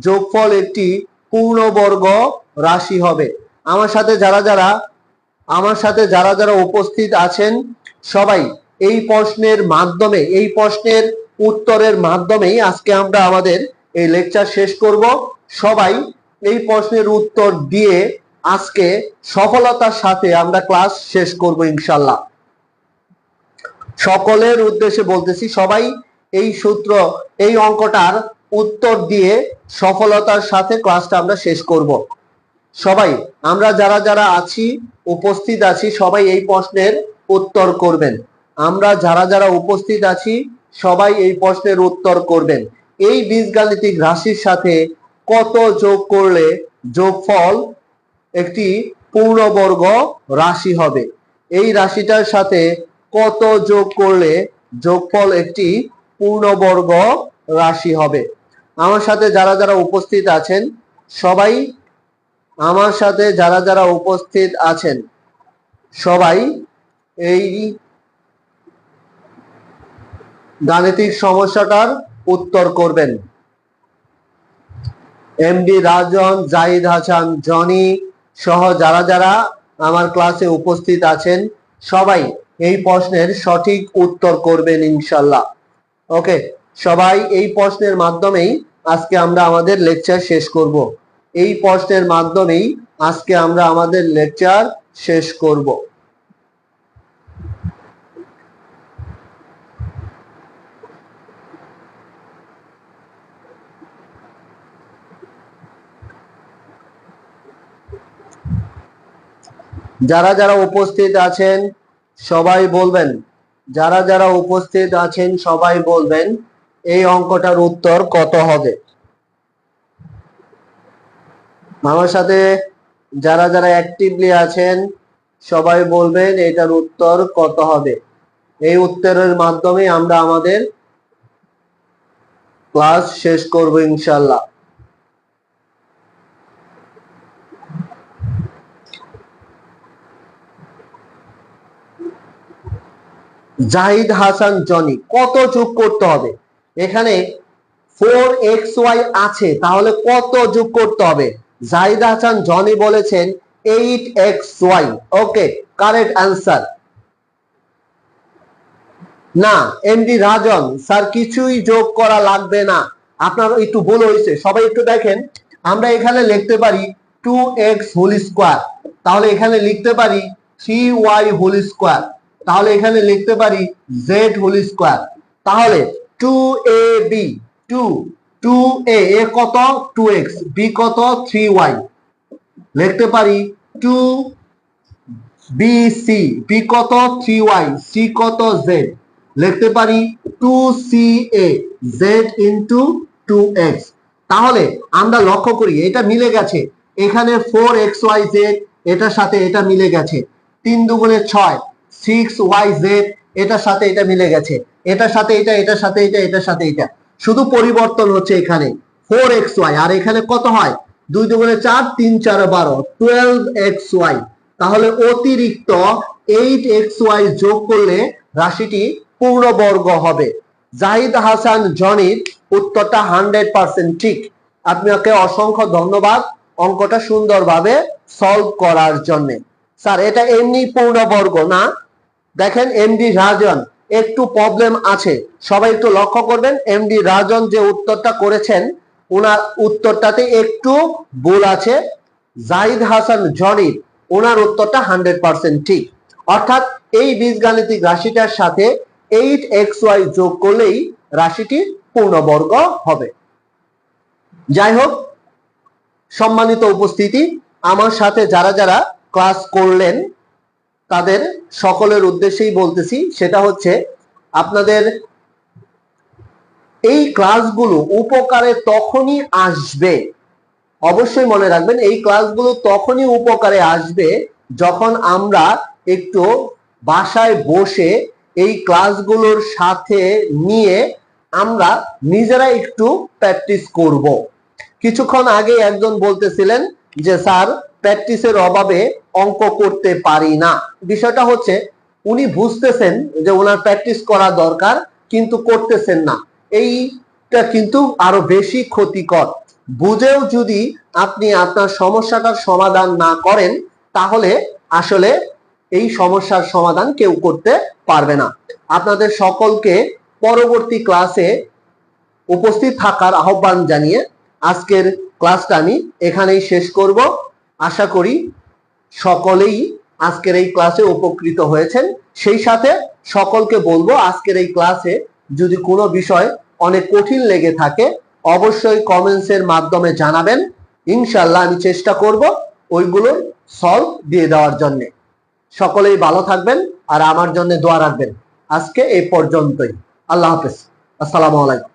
যোগফল একটি পূর্ণবর্গ রাশি হবে? আমার সাথে যারা যারা উপস্থিত আছেন সবাই এই প্রশ্নের মাধ্যমে, এই প্রশ্নের উত্তরের মাধ্যমেই আজকে আমরা আমাদের এই লেকচার শেষ করব। সবাই এই প্রশ্নের উত্তর দিয়ে আজকে সফলতার সাথে আমরা ক্লাস শেষ করব ইনশাআল্লাহ। সকলের উদ্দেশ্যে বলতেছি, সবাই এই সূত্র, এই অঙ্কটার উত্তর দিয়ে সফলতার সাথে ক্লাসটা আমরা শেষ করব। সবাই আমরা যারা যারা আছি, উপস্থিত আছি, সবাই এই প্রশ্নের উত্তর করবেন। আমরা যারা যারা উপস্থিত আছি সবাই এই প্রশ্নের উত্তর করবেন। এই বীজগাণিতিক রাশির সাথে কত যোগ করলে যোগফল একটি পূর্ণবর্গ রাশি হবে? এই রাশিটার সাথে কত যোগ করলে যোগফল একটি পূর্ণবর্গ রাশি হবে? আমার সাথে যারা যারা উপস্থিত আছেন সবাই, আমার সাথে যারা যারা উপস্থিত আছেন সবাই এই গাণিতিক সমস্যাটার উত্তর করবেন। এমডি রাজন, জাহিদ হাসান, জনি সহ যারা যারা আমার ক্লাসে উপস্থিত আছেন সবাই এই প্রশ্নের সঠিক উত্তর করবেন ইনশাআল্লাহ। ওকে, সবাই এই প্রশ্নের মাধ্যমেই আজকে আমরা আমাদের লেকচার শেষ করব। এই প্রশ্নের মাধ্যমেই আজকে আমরা আমাদের লেকচার শেষ করব। যারা যারা উপস্থিত আছেন সবাই বলবেন, যারা যারা উপস্থিত আছেন সবাই বলবেন এই অঙ্কটার উত্তর কত হবে? আমার সাথে যারা যারা অ্যাক্টিভলি আছেন সবাই বলবেন এটার উত্তর কত হবে। এই উত্তরের মাধ্যমে আমরা আমাদের ক্লাস শেষ করব ইনশাআল্লাহ। জাহিদ হাসান, জনি, কত যোগ করতে হবে? এখানে 4xy আছে, তাহলে কত যোগ করতে হবে? জাহিদ হাসান জনি বলেছেন 8xy। ওকে, কারেক্ট অ্যান্সার। না, এমডি রাজন স্যার কিছুই যোগ করা লাগবে না, আপনার একটু ভুল হয়েছে। সবাই একটু দেখেন, আমরা এখানে লিখতে পারি 2x হোল স্কয়ার, তাহলে এখানে লিখতে পারি 3y হোল স্কয়ার। তাহলে এখানে লিখতে পারি z হোল স্কয়ার। তাহলে 2ab 2a এ কত 2x, b কত 3y, লিখতে পারি 2bc, b কত 3y, c কত z, লিখতে পারি 2ca z ইনটু 2x। তাহলে আমরা লক্ষ্য করি এটা মিলে গেছে, এখানে 4xyz এটার সাথে এটা মিলে গেছে, 3 দুগুণে 6, 6yz এটার সাথে এটা মিলে গেছে, এটার সাথে এটা, এটার সাথে এটা, এটার সাথে এটা, শুধু পরিবর্তন হচ্ছে এখানে 4xy, আর এখানে কত হয় 2 দুগুণে 4, 3 4 12, 12xy। তাহলে অতিরিক্ত 8xy যোগ করলে রাশিটি পূর্ণবর্গ হবে। জাহিদ হাসান জনির উত্তরটা 100% ঠিক। আপনাকে অসংখ্য ধন্যবাদ অঙ্কটা সুন্দরভাবে সলভ করার জন্য। স্যার এটা এমনি পূর্ণবর্গ না, দেখেন এমডি রাজন একটু প্রবলেম আছে, সবাই একটু লক্ষ্য করবেন। এমডি রাজন যে উত্তরটা করেছেন ওনার উত্তরটাতে একটু ভুল আছে। জাহিদ হাসান জনির ওনার উত্তরটা 100% ঠিক, অর্থাৎ এই বীজগাণিতিক রাশিটার সাথে 8xy যোগ করলেই রাশিটি পূর্ণবর্গ হবে। যাই হোক, সম্মানিত উপস্থিতি, আমার সাথে যারা যারা ক্লাস করলেন তাদের সকলের উদ্দেশ্যেই বলতেছি, সেটা হচ্ছে আপনাদের এই ক্লাসগুলো উপকারে তখনই আসবে, অবশ্যই মনে রাখবেন এই ক্লাসগুলো তখনই উপকারে আসবে যখন আমরা একটু বাসায় বসে এই ক্লাসগুলোর সাথে নিয়ে আমরা নিজেরা একটু প্র্যাকটিস করব। কিছুক্ষণ আগে একজন বলতেছিলেন যে স্যার প্র্যাকটিসের অভাবে অঙ্ক করতে পারি না। বিষয়টা হচ্ছে উনি বুঝতেছেন যে ওনার প্র্যাকটিস করা দরকার কিন্তু করতেছেন না, এইটা কিন্তু আরো বেশি ক্ষতিকর। বুঝেও যদি আপনি আপনার সমস্যাটার সমাধান না করেন তাহলে আসলে এই সমস্যার সমাধান কেউ করতে পারবে না। আপনাদের সকলকে পরবর্তী ক্লাসে উপস্থিত থাকার আহ্বান জানিয়ে আজকের ক্লাসটা আমি এখানেই শেষ করব। আশা করি সকলেই আজকের এই ক্লাসে উপকৃত হয়েছেন। সেই সাথে সকলকে বলবো আজকের এই ক্লাসে যদি কোনো বিষয় অনেক কঠিন লেগে থাকে অবশ্যই কমেন্টসের মাধ্যমে জানাবেন, ইনশাআল্লাহ আমি চেষ্টা করব ওইগুলোর সলভ দিয়ে দেওয়ার জন্য। সকলেই ভালো থাকবেন আর আমার জন্য দোয়া রাখবেন। আজকে এই পর্যন্তই, আল্লাহ হাফেজ, আসসালামু আলাইকুম।